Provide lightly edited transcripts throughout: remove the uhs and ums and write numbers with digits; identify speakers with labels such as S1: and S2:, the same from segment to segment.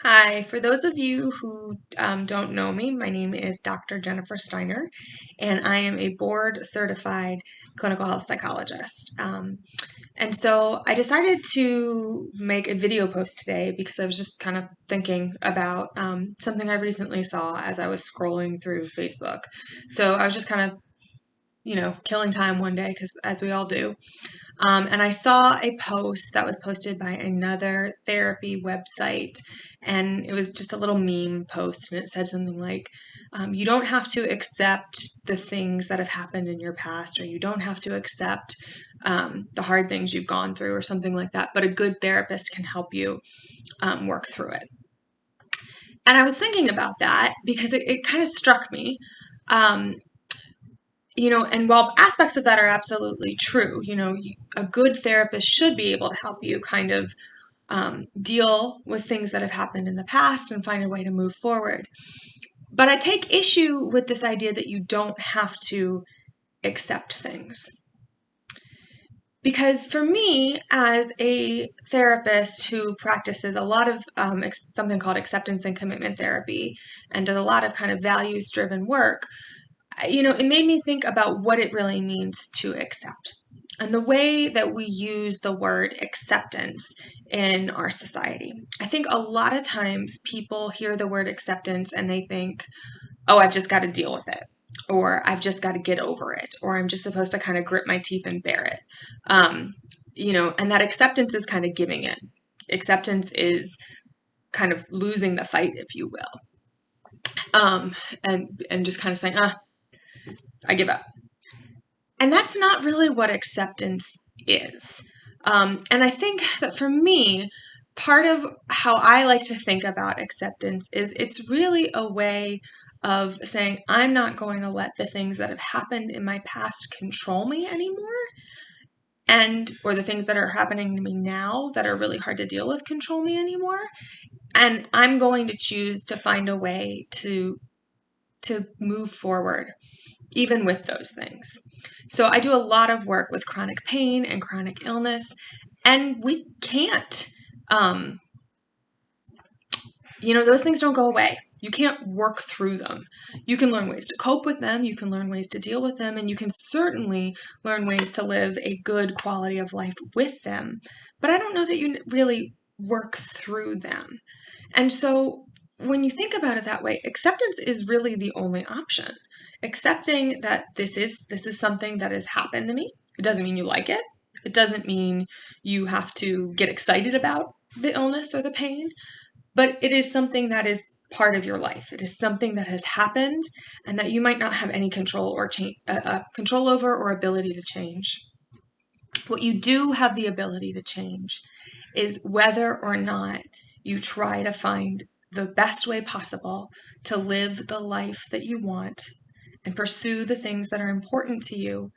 S1: Hi, for those of you who don't know me, my name is Dr. Jennifer Steiner, and I am a board certified clinical health psychologist. And so I decided to make a video post today because I was just kind of thinking about something I recently saw as I was scrolling through Facebook. So I was just kind of, killing time one day because as we all do. And I saw a post that was posted by another therapy website, and it was just a little meme post, and it said something like, you don't have to accept the things that have happened in your past, or you don't have to accept the hard things you've gone through, or something like that, but a good therapist can help you work through it. And I was thinking about that because it kind of struck me. Um, and while aspects of that are absolutely true, a good therapist should be able to help you kind of deal with things that have happened in the past and find a way to move forward. But I take issue with this idea that you don't have to accept things. Because for me, as a therapist who practices a lot of something called acceptance and commitment therapy and does a lot of kind of values driven work, it made me think about what it really means to accept and the way that we use the word acceptance in our society. I think a lot of times people hear the word acceptance and they think, oh, I've just got to deal with it, or I've just got to get over it, or I'm just supposed to kind of grit my teeth and bear it. And that acceptance is kind of giving in. Acceptance is kind of losing the fight, if you will. And just kind of saying, I give up. And that's not really what acceptance is. And I think that for me, part of how I like to think about acceptance is it's really a way of saying, I'm not going to let the things that have happened in my past control me anymore. Or the things that are happening to me now that are really hard to deal with control me anymore. And I'm going to choose to find a way to move forward even with those things. So I do a lot of work with chronic pain and chronic illness, and we can't, those things don't go away. You can't work through them. You can learn ways to cope with them, you can learn ways to deal with them, and you can certainly learn ways to live a good quality of life with them. But I don't know that you really work through them. And so when you think about it that way, acceptance is really the only option. Accepting that this is something that has happened to me. It doesn't mean you like it. It doesn't mean you have to get excited about the illness or the pain, but it is something that is part of your life. It is something that has happened and that you might not have any control or control over or ability to change. What you do have the ability to change is whether or not you try to find the best way possible to live the life that you want and pursue the things that are important to you,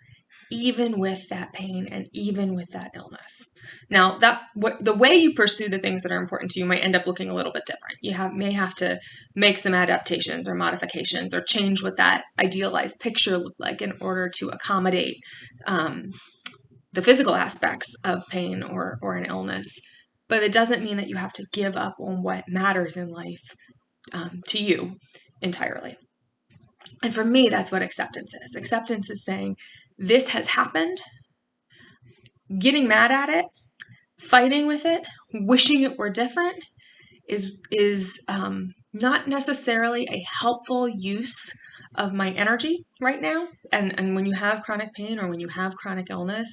S1: even with that pain and even with that illness. Now, the way you pursue the things that are important to you might end up looking a little bit different. You may have to make some adaptations or modifications or change what that idealized picture looked like in order to accommodate the physical aspects of pain or an illness. But it doesn't mean that you have to give up on what matters in life to you entirely. And for me, that's what acceptance is. Acceptance is saying, this has happened, getting mad at it, fighting with it, wishing it were different is not necessarily a helpful use of my energy right now. And when you have chronic pain or when you have chronic illness,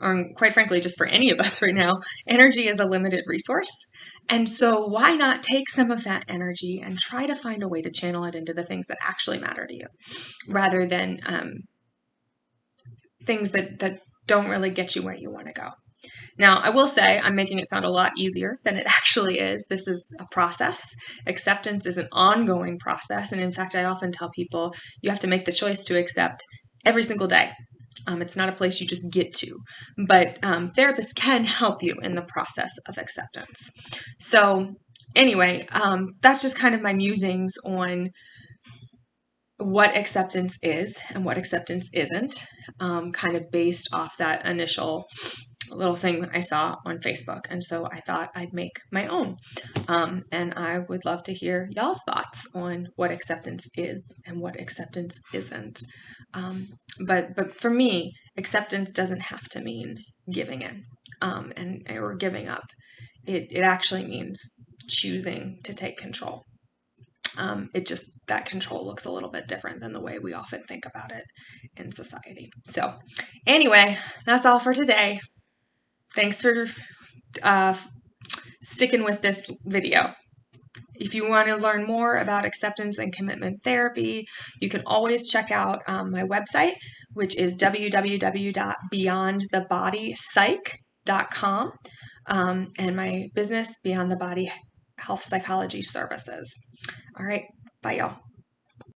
S1: or quite frankly, just for any of us right now, energy is a limited resource. And so why not take some of that energy and try to find a way to channel it into the things that actually matter to you rather than things that don't really get you where you want to go. Now, I will say I'm making it sound a lot easier than it actually is. This is a process. Acceptance is an ongoing process. And in fact, I often tell people you have to make the choice to accept every single day. It's not a place you just get to. But therapists can help you in the process of acceptance. So anyway, that's just kind of my musings on what acceptance is and what acceptance isn't, kind of based off that initial little thing I saw on Facebook. And so I thought I'd make my own. And I would love to hear y'all's thoughts on what acceptance is and what acceptance isn't. But for me, acceptance doesn't have to mean giving in or giving up. It actually means choosing to take control. That control looks a little bit different than the way we often think about it in society. So anyway, that's all for today. Thanks for sticking with this video. If you want to learn more about acceptance and commitment therapy, you can always check out my website, which is www.beyondthebodysych.com, and my business, Beyond the Body Health Psychology Services. All right, bye y'all.